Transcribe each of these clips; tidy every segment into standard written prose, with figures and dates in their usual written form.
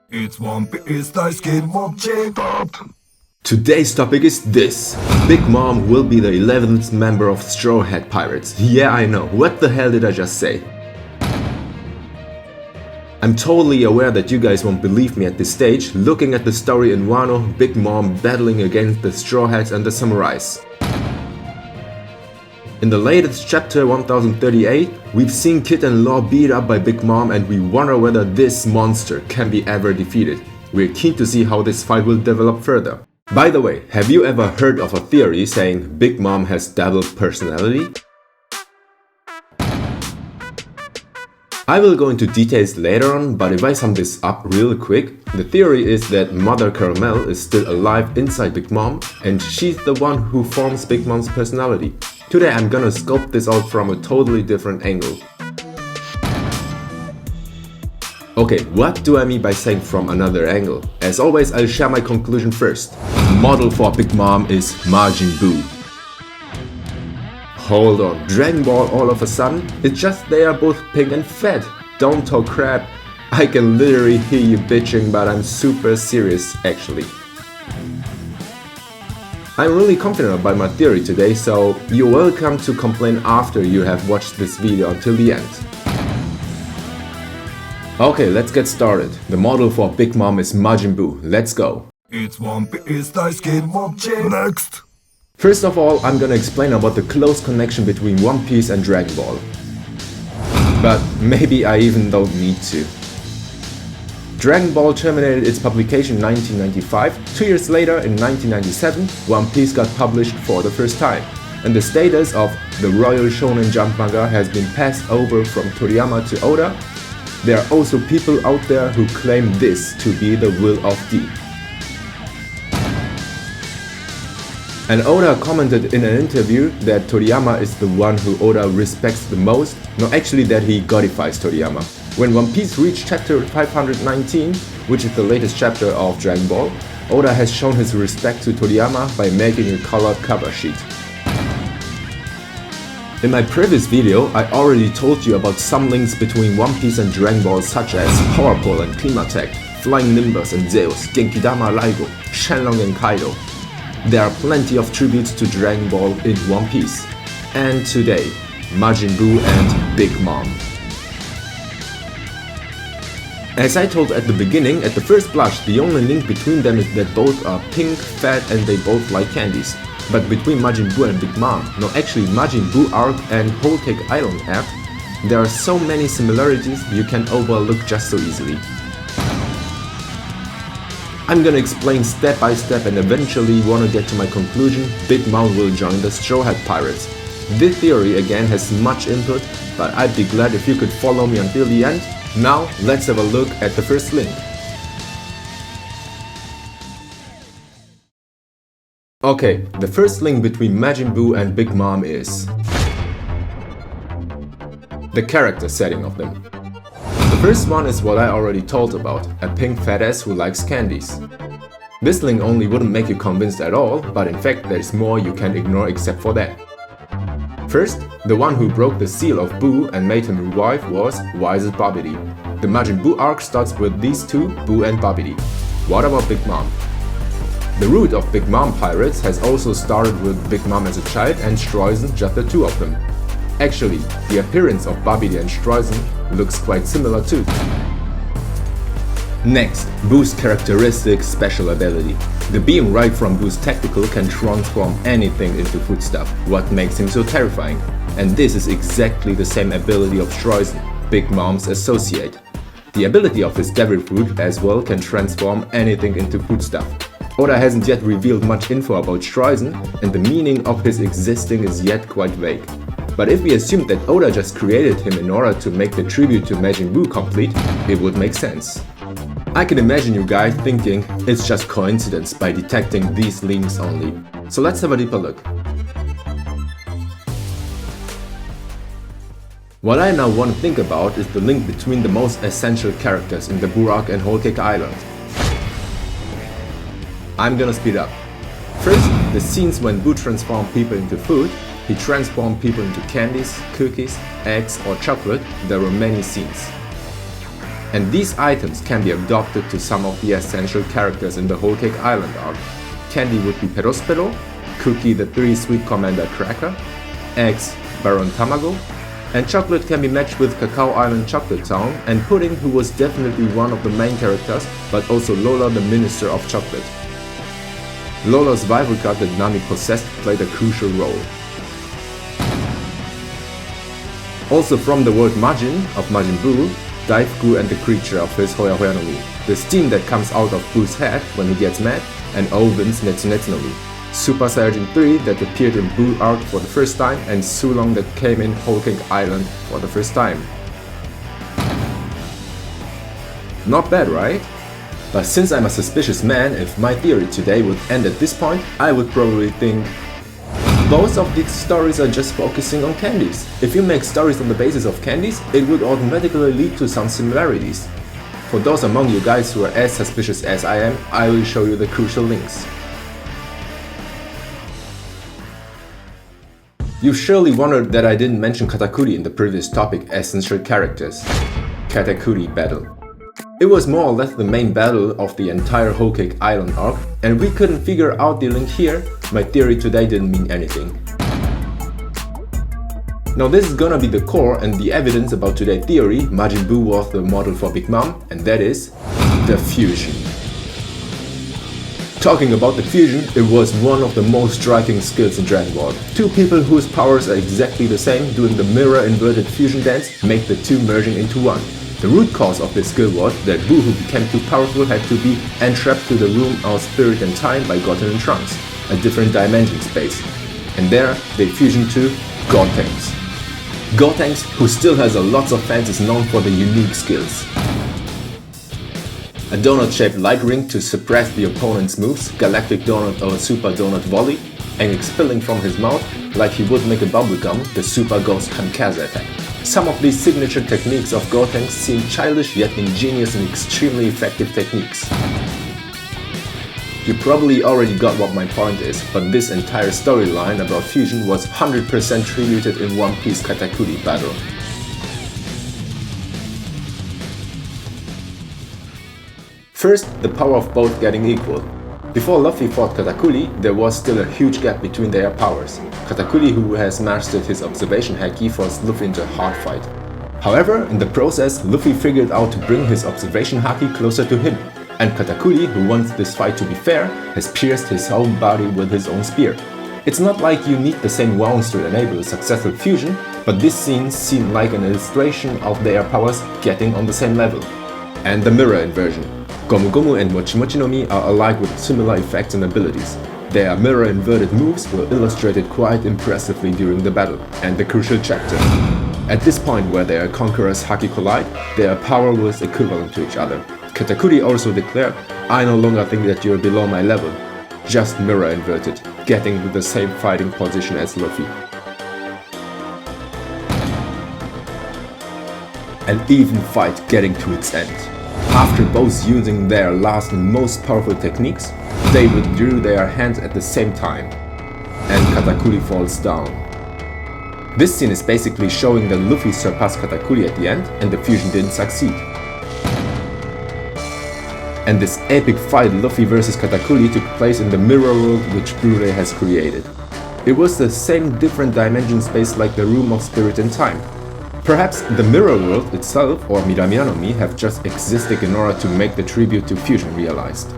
It's onepiece daisuke Motti. Today's topic is this. Big Mom will be the 11th member of Straw Hat Pirates. Yeah, I know. What the hell did I just say? I'm totally aware that you guys won't believe me at this stage, looking at the story in Wano, Big Mom battling against the Straw Hats and the Samurais. In the latest chapter 1038, we've seen Kid and Law beat up by Big Mom and we wonder whether this monster can be ever defeated. We're keen to see how this fight will develop further. By the way, have you ever heard of a theory saying Big Mom has double personality? I will go into details later on, but if I sum this up real quick, the theory is that Mother Caramel is still alive inside Big Mom and she's the one who forms Big Mom's personality. Today I'm gonna scope this out from a totally different angle. Okay, what do I mean by saying from another angle? As always, I'll share my conclusion first. Model for Big Mom is Majin Buu. Hold on, Dragon Ball all of a sudden? It's just they are both pink and fat. Don't talk crap. I can literally hear you bitching, but I'm super serious actually. I'm really confident about my theory today, so you're welcome to complain after you have watched this video until the end. Okay, let's get started. The model for Big Mom is Majin Buu. Let's go. It's onepiece daisuke Motti. Next. First of all, I'm gonna explain about the close connection between One Piece and Dragon Ball. But maybe I even don't need to. Dragon Ball terminated its publication in 1995. 2 years later, in 1997, One Piece got published for the first time. And the status of the Royal Shonen Jump manga has been passed over from Toriyama to Oda. There are also people out there who claim this to be the will of D. And Oda commented in an interview that Toriyama is the one who Oda respects the most, no, actually that he godifies Toriyama. When One Piece reached chapter 519, which is the latest chapter of Dragon Ball, Oda has shown his respect to Toriyama by making a colored cover sheet. In my previous video, I already told you about some links between One Piece and Dragon Ball such as Power Pole and Climatech, Flying Nimbus and Zeus, Genkidama Raigo, Shenlong and Kaido. There are plenty of tributes to Dragon Ball in One Piece. And today, Majin Buu and Big Mom. As I told at the beginning, at the first blush, the only link between them is that both are pink, fat and they both like candies. But between Majin Buu and Big Mom, no, actually Majin Buu arc and Whole Cake Island arc, there are so many similarities you can overlook just so easily. I'm gonna explain step by step and eventually wanna get to my conclusion, Big Mom will join the Straw Hat Pirates. This theory again has much input, but I'd be glad if you could follow me until the end. Now, let's have a look at the first link. Okay, the first link between Majin Buu and Big Mom is the character setting of them. The first one is what I already told about, a pink fat ass who likes candies. This link only wouldn't make you convinced at all, but in fact there's more you can't ignore except for that. First, the one who broke the seal of Buu and made him revive was Wise's Babidi. The Majin Buu arc starts with these two, Buu and Babidi. What about Big Mom? The root of Big Mom Pirates has also started with Big Mom as a child and Streusen, just the two of them. Actually, the appearance of Babidi and Streusen looks quite similar too. Next, Buu's characteristic special ability. The beam right from Buu's tactical can transform anything into foodstuff, what makes him so terrifying. And this is exactly the same ability of Streusen, Big Mom's associate. The ability of his devil fruit as well can transform anything into foodstuff. Oda hasn't yet revealed much info about Streusen, and the meaning of his existing is yet quite vague. But if we assume that Oda just created him in order to make the tribute to Majin Buu complete, it would make sense. I can imagine you guys thinking it's just coincidence by detecting these links only. So let's have a deeper look. What I now want to think about is the link between the most essential characters in the Buu arc and Whole Cake Island. I'm gonna speed up. First, the scenes when Buu transformed people into food. He transformed people into candies, cookies, eggs or chocolate. There were many scenes. And these items can be adopted to some of the essential characters in the Whole Cake Island arc. Candy would be Perospero, Cookie the 3-Sweet Commander Cracker, Eggs Baron Tamago, and chocolate can be matched with Cacao Island Chocolate Town and Pudding, who was definitely one of the main characters, but also Lola the Minister of Chocolate. Lola's rival card that Nami possessed played a crucial role. Also from the world Majin of Majin Buu, dive Gu and the creature of his Hoya Hoya no Mi, the steam that comes out of Buu's head when he gets mad, and Owen's Netsu Netsu no Mi, Super Saiyajin 3 that appeared in Buu arc for the first time, and Sulong that came in Whole Cake Island for the first time. Not bad, right? But since I'm a suspicious man, if my theory today would end at this point, I would probably think both of these stories are just focusing on candies. If you make stories on the basis of candies, it would automatically lead to some similarities. For those among you guys who are as suspicious as I am, I will show you the crucial links. You've surely wondered that I didn't mention Katakuri in the previous topic essential characters. Katakuri Battle. It was more or less the main battle of the entire Whole Cake Island arc, and we couldn't figure out the link here. My theory today didn't mean anything. Now this is gonna be the core and the evidence about today's theory. Majin Buu was the model for Big Mom, and that is the fusion. Talking about the fusion, it was one of the most striking skills in Dragon Ball. Two people whose powers are exactly the same doing the mirror inverted fusion dance make the two merging into one. The root cause of this skill was that Buu, who became too powerful, had to be entrapped to the room of spirit and time by Goten and Trunks, a different dimension space. And there they fusioned to Gotenks. Gotenks, who still has a lot of fans, is known for the unique skills. A donut-shaped light ring to suppress the opponent's moves, galactic donut or super donut volley, and expelling from his mouth, like he would make a bubblegum, the super ghost kamikaze attack. Some of these signature techniques of Gotenks seem childish yet ingenious and extremely effective techniques. You probably already got what my point is, but this entire storyline about fusion was 100% tributed in One Piece Katakuri Battle. First, the power of both getting equal. Before Luffy fought Katakuri, there was still a huge gap between their powers. Katakuri, who has mastered his observation haki, forced Luffy into a hard fight. However, in the process, Luffy figured out to bring his observation haki closer to him. And Katakuri, who wants this fight to be fair, has pierced his own body with his own spear. It's not like you need the same wounds to enable a successful fusion, but this scene seemed like an illustration of their powers getting on the same level. And the mirror inversion. Gomu Gomu and Mochi Mochi no Mi are alike with similar effects and abilities. Their mirror inverted moves were illustrated quite impressively during the battle, and the crucial chapter. At this point where their conquerors haki collide, their power was equivalent to each other. Katakuri also declared, "I no longer think that you're below my level." Just mirror inverted, getting to the same fighting position as Luffy. An even fight getting to its end. After both using their last and most powerful techniques, they withdrew their hands at the same time, and Katakuri falls down. This scene is basically showing that Luffy surpassed Katakuri at the end and the fusion didn't succeed. And this epic fight Luffy vs Katakuri took place in the mirror world which Blu-ray has created. It was the same different dimension space like the Room of Spirit and Time. Perhaps the mirror world itself or Miramia no Mi have just existed in order to make the tribute to fusion realized.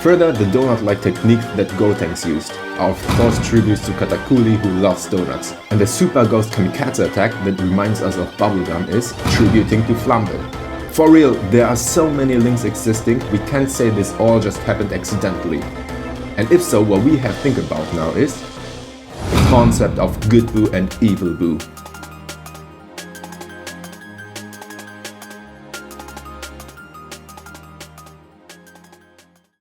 Further, the donut-like technique that Gotenks used are of course tributes to Katakuri, who loves donuts, and the super ghost kamikaze attack that reminds us of bubblegum is tributing to Flambe. For real, there are so many links existing, we can't say this all just happened accidentally. And if so, what we have to think about now is the concept of good Buu and evil Buu.